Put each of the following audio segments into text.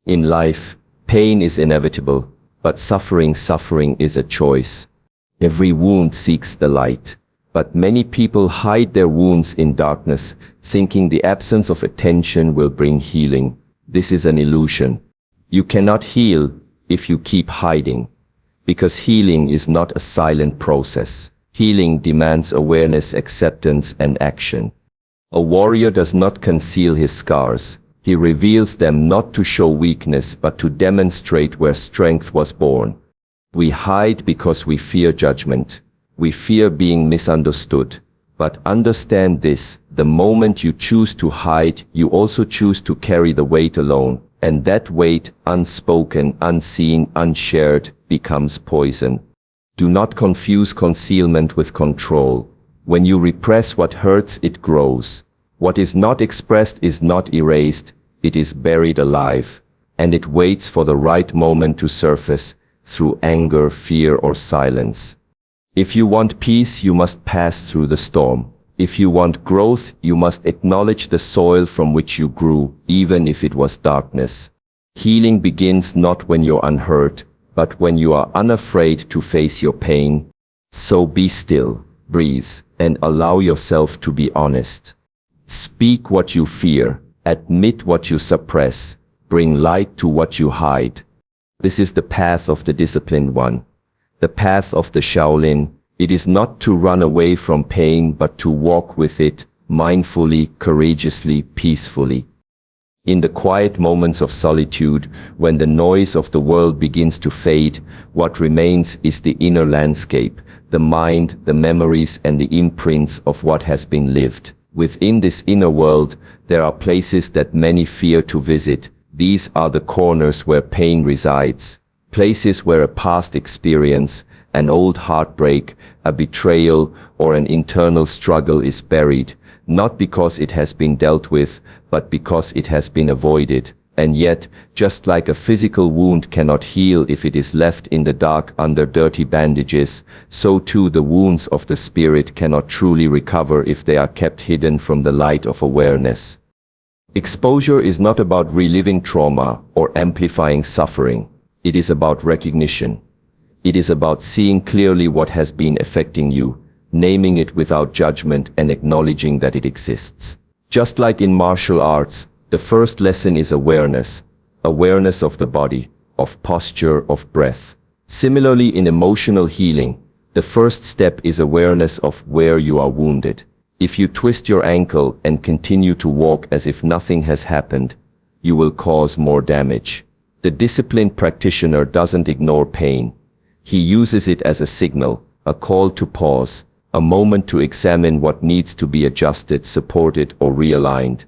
In life, pain is inevitable, but suffering is a choice. Every wound seeks the light, but many people hide their wounds in darkness, thinking the absence of attention will bring healing. This is an illusion. You cannot heal if you keep hiding, because healing is not a silent process. Healing demands awareness, acceptance, and action. A warrior does not conceal his scars. He reveals them not to show weakness, but to demonstrate where strength was born. We hide because we fear judgment. We fear being misunderstood. But understand this, the moment you choose to hide, you also choose to carry the weight alone. And that weight, unspoken, unseen, unshared, becomes poison. Do not confuse concealment with control. When you repress what hurts, it grows. What is not expressed is not erased, it is buried alive, and it waits for the right moment to surface, through anger, fear, or silence. If you want peace, you must pass through the storm. If you want growth, you must acknowledge the soil from which you grew, even if it was darkness. Healing begins not when you're unhurt, but when you are unafraid to face your pain. So be still, breathe, and allow yourself to be honest. Speak what you fear, admit what you suppress, bring light to what you hide. This is the path of the disciplined one, the path of the Shaolin. It is not to run away from pain, but to walk with it, mindfully, courageously, peacefully. In the quiet moments of solitude, when the noise of the world begins to fade, what remains is the inner landscape, the mind, the memories, and the imprints of what has been lived. Within this inner world, there are places that many fear to visit. These are the corners where pain resides, places where a past experience, an old heartbreak, a betrayal, or an internal struggle is buried, not because it has been dealt with, but because it has been avoided. And yet, just like a physical wound cannot heal if it is left in the dark under dirty bandages, so too the wounds of the spirit cannot truly recover if they are kept hidden from the light of awareness. Exposure is not about reliving trauma or amplifying suffering. It is about recognition. It is about seeing clearly what has been affecting you, naming it without judgment, and acknowledging that it exists. Just like in martial arts, the first lesson is awareness. Awareness of the body, of posture, of breath. Similarly, in emotional healing, the first step is awareness of where you are wounded. If you twist your ankle and continue to walk as if nothing has happened, you will cause more damage. The disciplined practitioner doesn't ignore pain. He uses it as a signal, a call to pause, a moment to examine what needs to be adjusted, supported, or realigned.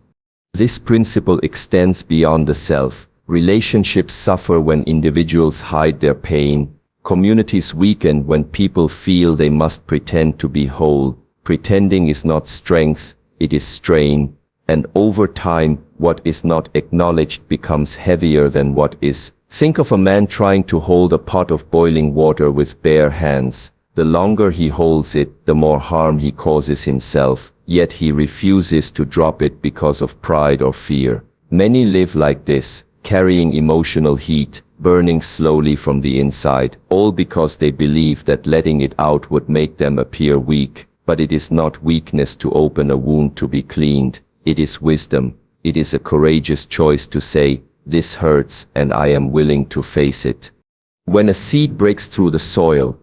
This principle extends beyond the self. Relationships suffer when individuals hide their pain. Communities weaken when people feel they must pretend to be whole. Pretending is not strength, it is strain. And over time, what is not acknowledged becomes heavier than what is. Think of a man trying to hold a pot of boiling water with bare hands. The longer he holds it, the more harm he causes himself, yet he refuses to drop it because of pride or fear. Many live like this, carrying emotional heat, burning slowly from the inside, all because they believe that letting it out would make them appear weak. But it is not weakness to open a wound to be cleaned. It is wisdom. It is a courageous choice to say, "This hurts, and I am willing to face it." When a seed breaks through the soil,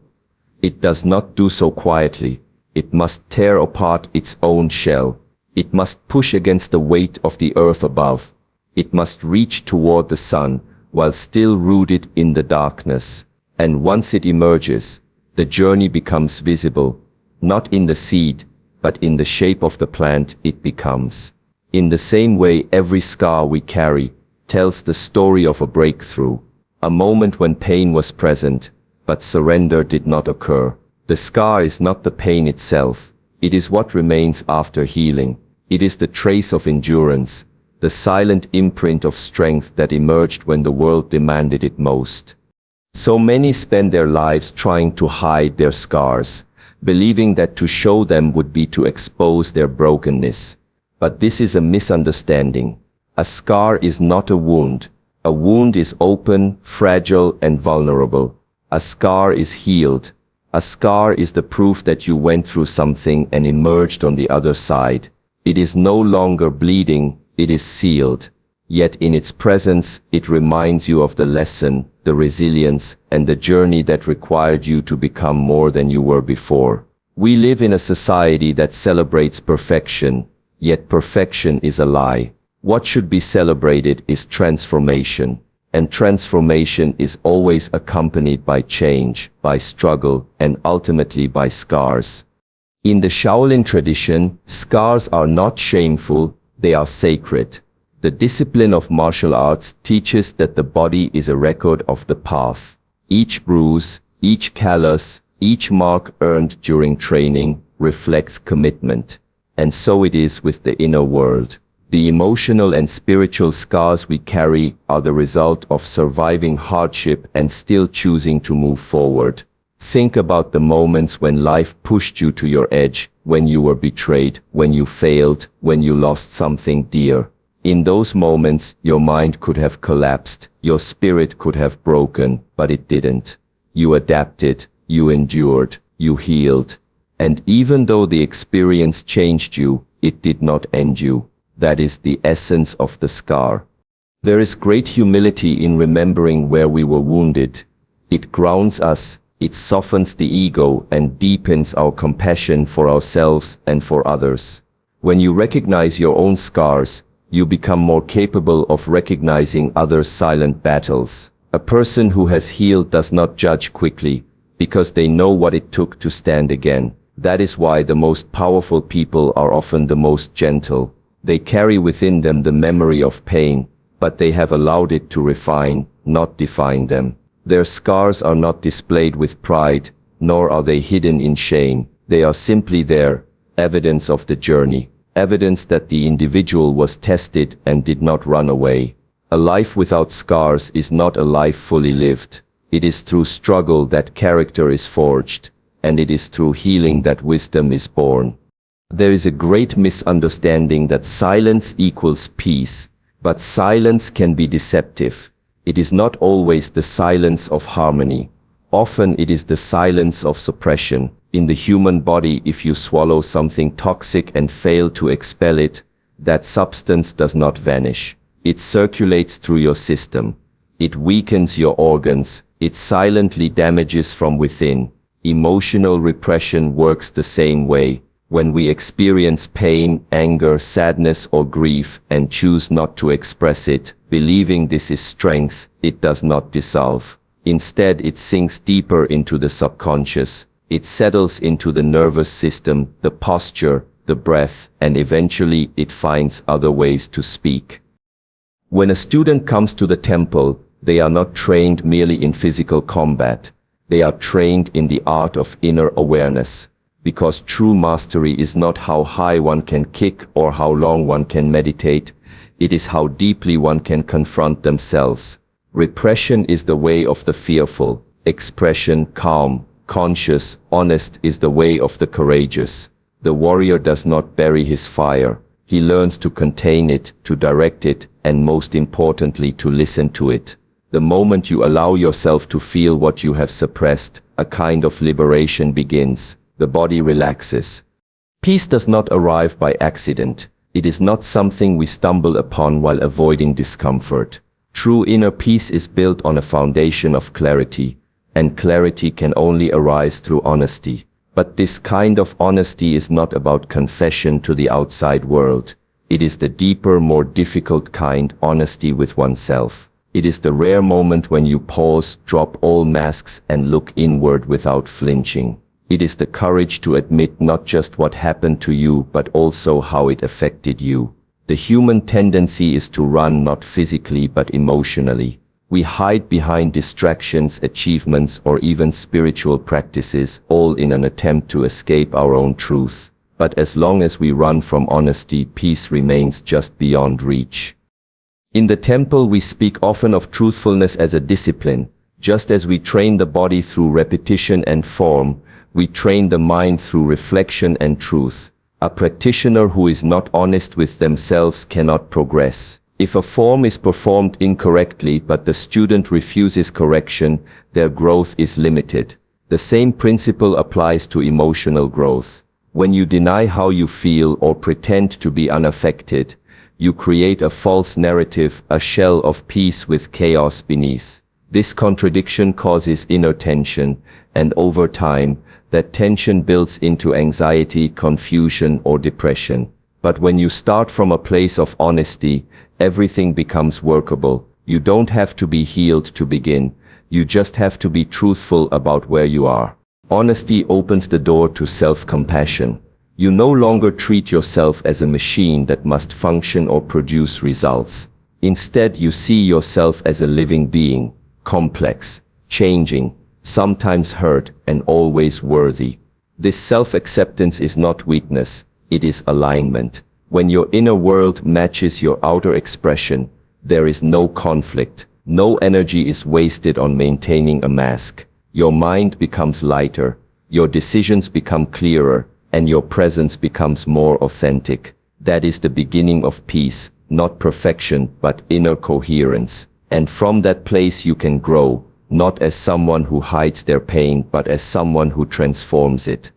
it does not do so quietly. It must tear apart its own shell. It must push against the weight of the earth above. It must reach toward the sun, while still rooted in the darkness. And once it emerges, the journey becomes visible, not in the seed, but in the shape of the plant it becomes. In the same way, every scar we carry tells the story of a breakthrough, a moment when pain was present, but surrender did not occur. The scar is not the pain itself. It is what remains after healing. It is the trace of endurance, the silent imprint of strength that emerged when the world demanded it most. So many spend their lives trying to hide their scars, believing that to show them would be to expose their brokenness. But this is a misunderstanding. A scar is not a wound. A wound is open, fragile, and vulnerable. A scar is healed. A scar is the proof that you went through something and emerged on the other side. It is no longer bleeding, it is sealed. Yet in its presence, it reminds you of the lesson, the resilience, and the journey that required you to become more than you were before. We live in a society that celebrates perfection, yet perfection is a lie. What should be celebrated is transformation. And transformation is always accompanied by change, by struggle, and ultimately by scars. In the Shaolin tradition, scars are not shameful, they are sacred. The discipline of martial arts teaches that the body is a record of the path. Each bruise, each callus, each mark earned during training reflects commitment. And so it is with the inner world. The emotional and spiritual scars we carry are the result of surviving hardship and still choosing to move forward. Think about the moments when life pushed you to your edge, when you were betrayed, when you failed, when you lost something dear. In those moments, your mind could have collapsed, your spirit could have broken, but it didn't. You adapted, you endured, you healed. And even though the experience changed you, it did not end you. That is the essence of the scar. There is great humility in remembering where we were wounded. It grounds us, it softens the ego, and deepens our compassion for ourselves and for others. When you recognize your own scars, you become more capable of recognizing others' silent battles. A person who has healed does not judge quickly, because they know what it took to stand again. That is why the most powerful people are often the most gentle. They carry within them the memory of pain, but they have allowed it to refine, not define them. Their scars are not displayed with pride, nor are they hidden in shame. They are simply there, evidence of the journey, evidence that the individual was tested and did not run away. A life without scars is not a life fully lived. It is through struggle that character is forged, and it is through healing that wisdom is born. There is a great misunderstanding that silence equals peace, but silence can be deceptive. It is not always the silence of harmony. Often it is the silence of suppression. In the human body, if you swallow something toxic and fail to expel it, that substance does not vanish. It circulates through your system. It weakens your organs. It silently damages from within. Emotional repression works the same way. When we experience pain, anger, sadness, or grief and choose not to express it, believing this is strength, it does not dissolve. Instead, it sinks deeper into the subconscious. It settles into the nervous system, the posture, the breath, and eventually it finds other ways to speak. When a student comes to the temple, they are not trained merely in physical combat. They are trained in the art of inner awareness. Because true mastery is not how high one can kick or how long one can meditate, it is how deeply one can confront themselves. Repression is the way of the fearful. Expression, calm, conscious, honest is the way of the courageous. The warrior does not bury his fire. He learns to contain it, to direct it, and most importantly, to listen to it. The moment you allow yourself to feel what you have suppressed, a kind of liberation begins. The body relaxes. Peace does not arrive by accident. It is not something we stumble upon while avoiding discomfort. True inner peace is built on a foundation of clarity, and clarity can only arise through honesty. But this kind of honesty is not about confession to the outside world. It is the deeper, more difficult kind, honesty with oneself. It is the rare moment when you pause, drop all masks, and look inward without flinching. It is the courage to admit not just what happened to you, but also how it affected you. The human tendency is to run not physically but emotionally. We hide behind distractions, achievements, or even spiritual practices, all in an attempt to escape our own truth. But as long as we run from honesty, peace remains just beyond reach. In the temple, we speak often of truthfulness as a discipline. Just as we train the body through repetition and form, we train the mind through reflection and truth. A practitioner who is not honest with themselves cannot progress. If a form is performed incorrectly but the student refuses correction, their growth is limited. The same principle applies to emotional growth. When you deny how you feel or pretend to be unaffected, you create a false narrative, a shell of peace with chaos beneath. This contradiction causes inner tension, and over time, that tension builds into anxiety, confusion, or depression. But when you start from a place of honesty, everything becomes workable. You don't have to be healed to begin. You just have to be truthful about where you are. Honesty opens the door to self-compassion. You no longer treat yourself as a machine that must function or produce results. Instead, you see yourself as a living being, complex, changing, sometimes hurt, and always worthy. This self-acceptance is not weakness, it is alignment. When your inner world matches your outer expression, there is no conflict. No energy is wasted on maintaining a mask. Your mind becomes lighter, your decisions become clearer, and your presence becomes more authentic. That is the beginning of peace, not perfection, but inner coherence. And from that place you can grow, not as someone who hides their pain, but as someone who transforms it.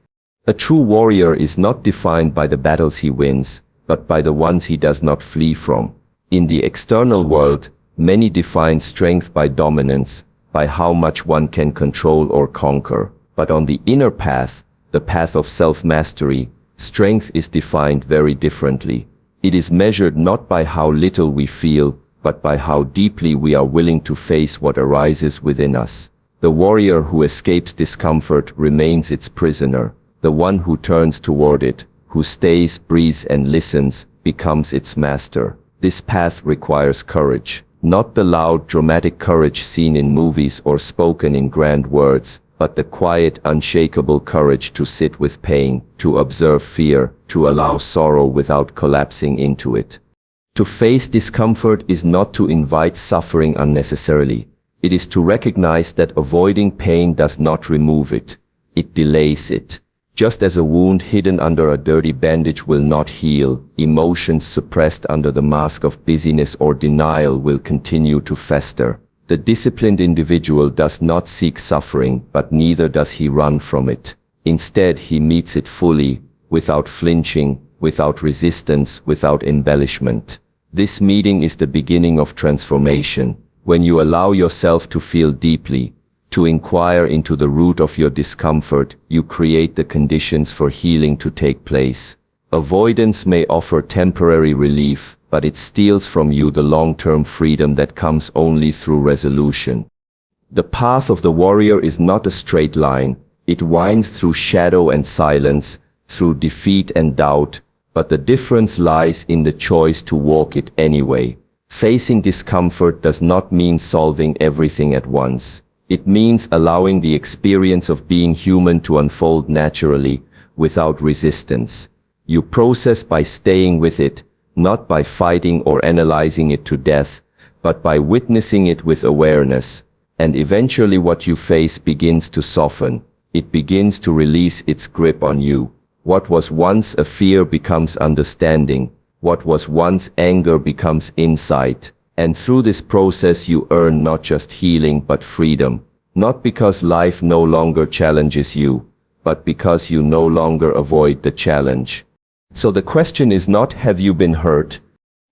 A true warrior is not defined by the battles he wins, but by the ones he does not flee from. In the external world, many define strength by dominance, by how much one can control or conquer. But on the inner path, the path of self-mastery, strength is defined very differently. It is measured not by how little we feel, but by how deeply we are willing to face what arises within us. The warrior who escapes discomfort remains its prisoner. The one who turns toward it, who stays, breathes, and listens, becomes its master. This path requires courage. Not the loud, dramatic courage seen in movies or spoken in grand words, but the quiet, unshakable courage to sit with pain, to observe fear, to allow sorrow without collapsing into it. To face discomfort is not to invite suffering unnecessarily. It is to recognize that avoiding pain does not remove it. It delays it. Just as a wound hidden under a dirty bandage will not heal, emotions suppressed under the mask of busyness or denial will continue to fester. The disciplined individual does not seek suffering, but neither does he run from it. Instead, he meets it fully, without flinching, without resistance, without embellishment. This meeting is the beginning of transformation. When you allow yourself to feel deeply, to inquire into the root of your discomfort, you create the conditions for healing to take place. Avoidance may offer temporary relief, but it steals from you the long-term freedom that comes only through resolution. The path of the warrior is not a straight line. It winds through shadow and silence, through defeat and doubt, but the difference lies in the choice to walk it anyway. Facing discomfort does not mean solving everything at once. It means allowing the experience of being human to unfold naturally, without resistance. You process by staying with it, not by fighting or analyzing it to death, but by witnessing it with awareness. And eventually what you face begins to soften. It begins to release its grip on you. What was once a fear becomes understanding. What was once anger becomes insight. And through this process you earn not just healing but freedom. Not because life no longer challenges you, but because you no longer avoid the challenge. So the question is not, have you been hurt?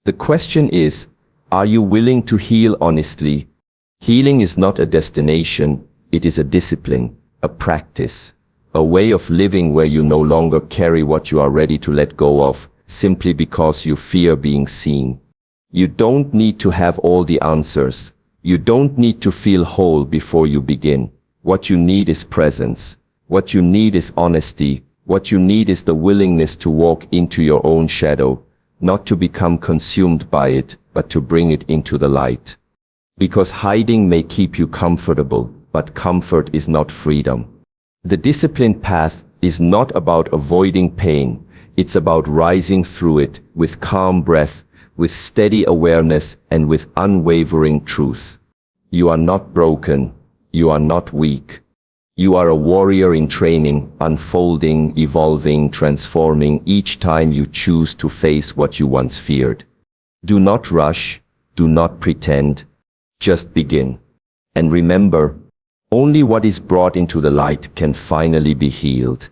The question is, are you willing to heal honestly? Healing is not a destination, it is a discipline, a practice, a way of living where you no longer carry what you are ready to let go of, simply because you fear being seen. You don't need to have all the answers. You don't need to feel whole before you begin. What you need is presence. What you need is honesty. What you need is the willingness to walk into your own shadow, not to become consumed by it, but to bring it into the light. Because hiding may keep you comfortable, but comfort is not freedom. The disciplined path is not about avoiding pain. It's about rising through it with calm breath, with steady awareness, and with unwavering truth. You are not broken. You are not weak. You are a warrior in training, unfolding, evolving, transforming each time you choose to face what you once feared. Do not rush. Do not pretend. Just begin. And remember, only what is brought into the light can finally be healed.